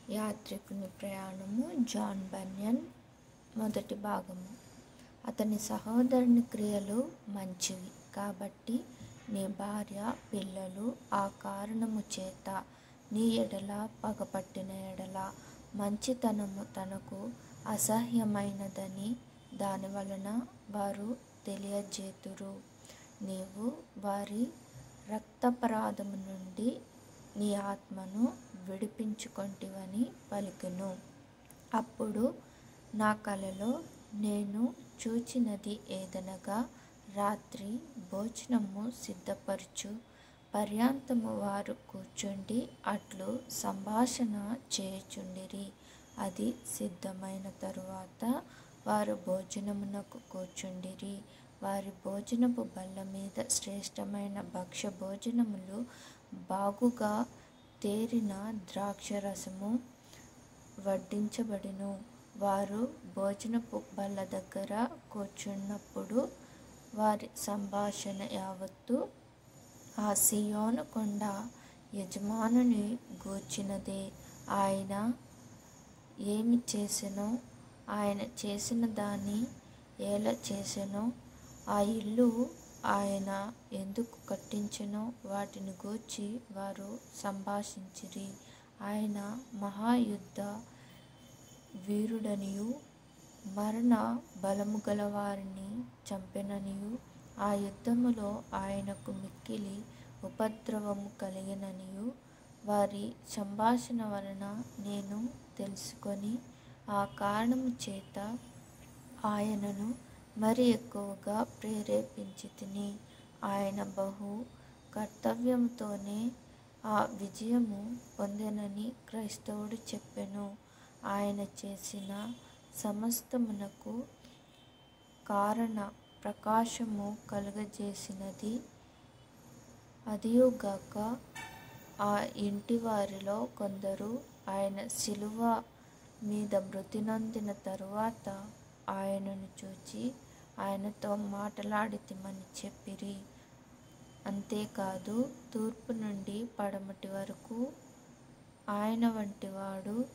యాత్రికుని ప్రయాణము John Bunyan మొదటి భాగము. అతని సహోదరుని క్రియలు మంచివి కాబట్టి నీ భార్య పిల్లలు ఆ కారణము చేత నీ ఎడల పగపట్టిన ఎడల మంచితనము తనకు అసహ్యమైనదని దాని వలన వారు తెలియజేతురు. నీవు వారి రక్తాపరాధము నుండి నీ ఆత్మను విడిపించుకొంటివని పలికెను. అప్పుడు నా కలలో నేను చూచినది ఏదనగా, రాత్రి భోజనము సిద్ధపరచు పర్యంతము వారు కూర్చుండి అట్లు సంభాషణ చేయుచుండిరి. అది సిద్ధమైన తరువాత వారు భోజనమునకు కూర్చుండిరి. వారి భోజనపు బల్ల మీద శ్రేష్టమైన భక్ష్య భోజనములు, బాగుగా తేరిన ద్రాక్షరసము వడ్డించబడెను. వారు భోజనపు బల్ల దగ్గర కూర్చున్నప్పుడు వారి సంభాషణ యావత్తు ఆ సీయోను కొండ యజమానుని గూర్చినదే. ఆయన ఏమి చేసెనో, ఆయన చేసిన దాన్ని ఎలా చేసెనో, ఆ ఇల్లు ఆయన ఎందుకు కట్టించెనో వాటిని గూర్చి వారు సంభాషించిరి. ఆయన మహాయుద్ధ వీరుడనియు మరణ బలము గలవారిని చంపెననియు, ఆ యుద్ధములో ఆయనకు మిక్కిలి ఉపద్రవము కలిగెననియు వారి సంభాషణ వలన నేను తెలుసుకొని, ఆ కారణము చేత ఆయనను మరి ఎక్కువగా ప్రేరేపించితిని. ఆయన బహు కర్తవ్యముతోనే ఆ విజయము పొందెనని క్రైస్తవుడు చెప్పెను. ఆయన చేసిన సమస్తమునకు కారణ ప్రకాశము కలుగజేసినది అదియుగాక, ఆ ఇంటి వారిలో కొందరు ఆయన శిలువ మీద మృతి నొందిన తరువాత ఆయనను చూచి ఆయనతో మాటలాడితిమని చెప్పిరి. అంతేకాదు, తూర్పు నుండి పడమటి వరకు ఆయన వంటివాడు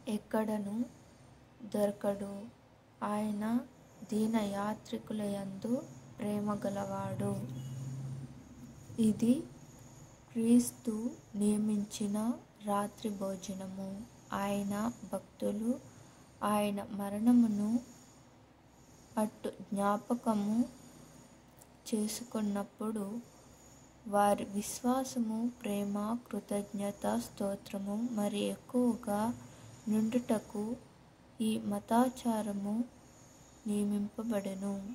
ఎక్కడనూ దొరకడు. ఆయన దీన యాత్రికుల యందు ప్రేమగలవాడు. ఇది క్రీస్తు నియమించిన రాత్రి భోజనము. ఆయన భక్తులు ఆయన మరణమును అట్టు జ్ఞాపకము చేసుకొన్నప్పుడు వారి విశ్వాసము, ప్రేమ, కృతజ్ఞత స్తోత్రము మరి ఎక్కువగా నుండుటకు ఈ మతాచారము నియమింపబడెను.